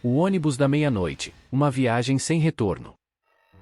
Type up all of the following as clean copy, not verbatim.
O ônibus da meia-noite, uma viagem sem retorno.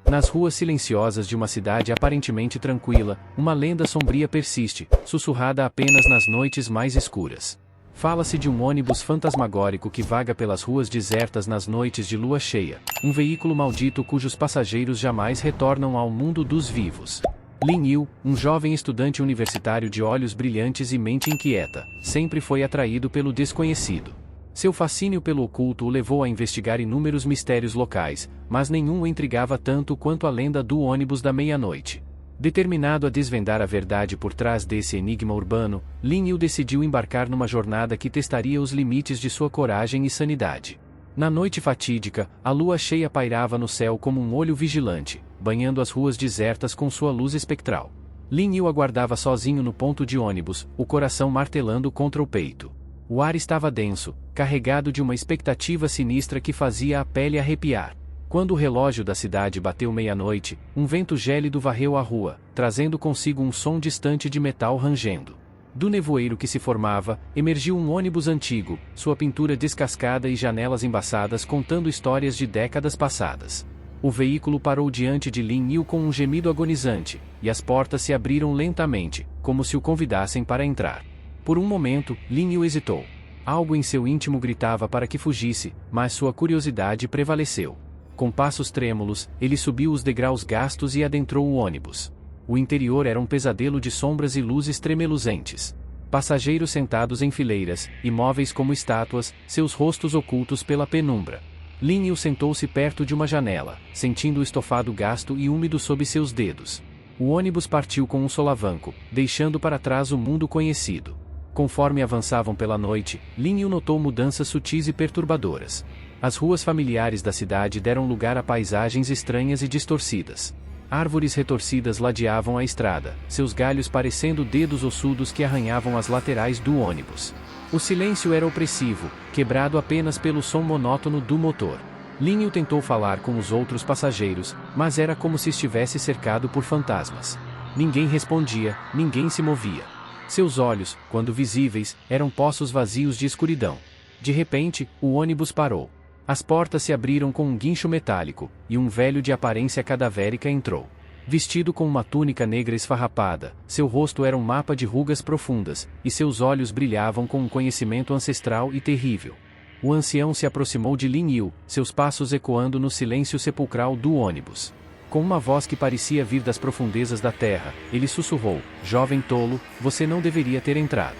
Nas ruas silenciosas de uma cidade aparentemente tranquila, uma lenda sombria persiste, sussurrada apenas nas noites mais escuras. Fala-se de um ônibus fantasmagórico que vaga pelas ruas desertas nas noites de lua cheia, um veículo maldito cujos passageiros jamais retornam ao mundo dos vivos. Lin Yu, um jovem estudante universitário de olhos brilhantes e mente inquieta, sempre foi atraído pelo desconhecido. Seu fascínio pelo oculto o levou a investigar inúmeros mistérios locais, mas nenhum o intrigava tanto quanto a lenda do ônibus da meia-noite. Determinado a desvendar a verdade por trás desse enigma urbano, Lin Yu decidiu embarcar numa jornada que testaria os limites de sua coragem e sanidade. Na noite fatídica, a lua cheia pairava no céu como um olho vigilante, banhando as ruas desertas com sua luz espectral. Lin Yu aguardava sozinho no ponto de ônibus, o coração martelando contra o peito. O ar estava denso, carregado de uma expectativa sinistra que fazia a pele arrepiar. Quando o relógio da cidade bateu meia-noite, um vento gélido varreu a rua, trazendo consigo um som distante de metal rangendo. Do nevoeiro que se formava, emergiu um ônibus antigo, sua pintura descascada e janelas embaçadas contando histórias de décadas passadas. O veículo parou diante de Lin Yu com um gemido agonizante, e as portas se abriram lentamente, como se o convidassem para entrar. Por um momento, Lin Yu hesitou. Algo em seu íntimo gritava para que fugisse, mas sua curiosidade prevaleceu. Com passos trêmulos, ele subiu os degraus gastos e adentrou o ônibus. O interior era um pesadelo de sombras e luzes tremeluzentes. Passageiros sentados em fileiras, imóveis como estátuas, seus rostos ocultos pela penumbra. Lin Yu sentou-se perto de uma janela, sentindo o estofado gasto e úmido sob seus dedos. O ônibus partiu com um solavanco, deixando para trás o mundo conhecido. Conforme avançavam pela noite, Lin Yu notou mudanças sutis e perturbadoras. As ruas familiares da cidade deram lugar a paisagens estranhas e distorcidas. Árvores retorcidas ladeavam a estrada, seus galhos parecendo dedos ossudos que arranhavam as laterais do ônibus. O silêncio era opressivo, quebrado apenas pelo som monótono do motor. Lin Yu tentou falar com os outros passageiros, mas era como se estivesse cercado por fantasmas. Ninguém respondia, ninguém se movia. Seus olhos, quando visíveis, eram poços vazios de escuridão. De repente, o ônibus parou. As portas se abriram com um guincho metálico, e um velho de aparência cadavérica entrou. Vestido com uma túnica negra esfarrapada, seu rosto era um mapa de rugas profundas, e seus olhos brilhavam com um conhecimento ancestral e terrível. O ancião se aproximou de Lin Yu, seus passos ecoando no silêncio sepulcral do ônibus. Com uma voz que parecia vir das profundezas da terra, ele sussurrou: "Jovem tolo, você não deveria ter entrado.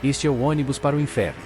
Este é o ônibus para o inferno."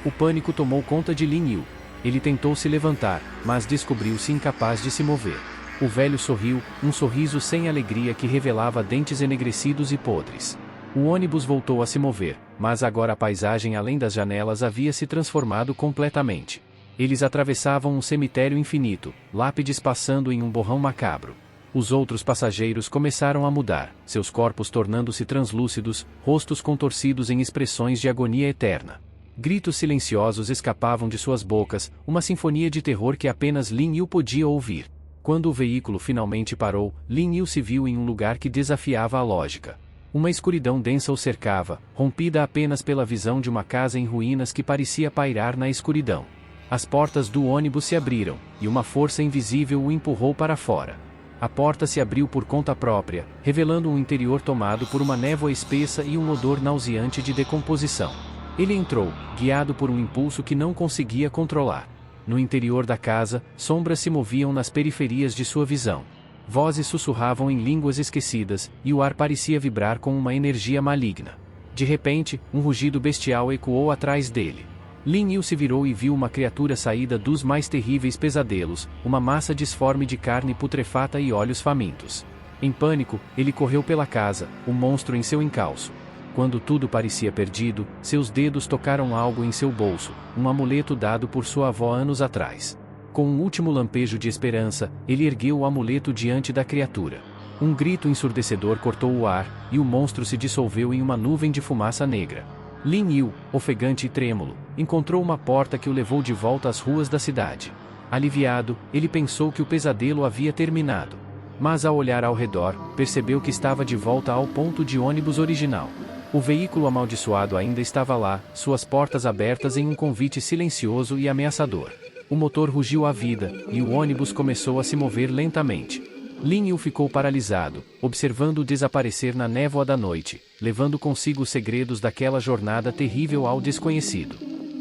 O pânico tomou conta de Lin Yu. Ele tentou se levantar, mas descobriu-se incapaz de se mover. O velho sorriu, um sorriso sem alegria que revelava dentes enegrecidos e podres. O ônibus voltou a se mover, mas agora a paisagem além das janelas havia se transformado completamente. Eles atravessavam um cemitério infinito, lápides passando em um borrão macabro. Os outros passageiros começaram a mudar, seus corpos tornando-se translúcidos, rostos contorcidos em expressões de agonia eterna. Gritos silenciosos escapavam de suas bocas, uma sinfonia de terror que apenas Lin Yu podia ouvir. Quando o veículo finalmente parou, Lin Yu se viu em um lugar que desafiava a lógica. Uma escuridão densa o cercava, rompida apenas pela visão de uma casa em ruínas que parecia pairar na escuridão. As portas do ônibus se abriram, e uma força invisível o empurrou para fora. A porta se abriu por conta própria, revelando um interior tomado por uma névoa espessa e um odor nauseante de decomposição. Ele entrou, guiado por um impulso que não conseguia controlar. No interior da casa, sombras se moviam nas periferias de sua visão. Vozes sussurravam em línguas esquecidas, e o ar parecia vibrar com uma energia maligna. De repente, um rugido bestial ecoou atrás dele. Lin Yu se virou e viu uma criatura saída dos mais terríveis pesadelos, uma massa disforme de carne putrefata e olhos famintos. Em pânico, ele correu pela casa, o monstro em seu encalço. Quando tudo parecia perdido, seus dedos tocaram algo em seu bolso, um amuleto dado por sua avó anos atrás. Com um último lampejo de esperança, ele ergueu o amuleto diante da criatura. Um grito ensurdecedor cortou o ar, e o monstro se dissolveu em uma nuvem de fumaça negra. Lin Yu, ofegante e trêmulo, encontrou uma porta que o levou de volta às ruas da cidade. Aliviado, ele pensou que o pesadelo havia terminado. Mas ao olhar ao redor, percebeu que estava de volta ao ponto de ônibus original. O veículo amaldiçoado ainda estava lá, suas portas abertas em um convite silencioso e ameaçador. O motor rugiu à vida, e o ônibus começou a se mover lentamente. Lin Yu ficou paralisado, observando-o desaparecer na névoa da noite, levando consigo os segredos daquela jornada terrível ao desconhecido.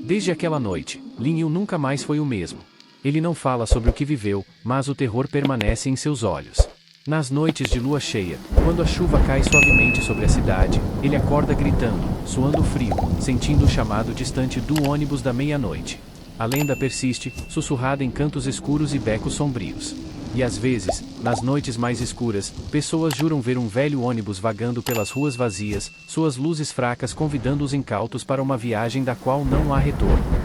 Desde aquela noite, Lin Yu nunca mais foi o mesmo. Ele não fala sobre o que viveu, mas o terror permanece em seus olhos. Nas noites de lua cheia, quando a chuva cai suavemente sobre a cidade, ele acorda gritando, suando frio, sentindo o chamado distante do ônibus da meia-noite. A lenda persiste, sussurrada em cantos escuros e becos sombrios. E às vezes, nas noites mais escuras, pessoas juram ver um velho ônibus vagando pelas ruas vazias, suas luzes fracas convidando os incautos para uma viagem da qual não há retorno.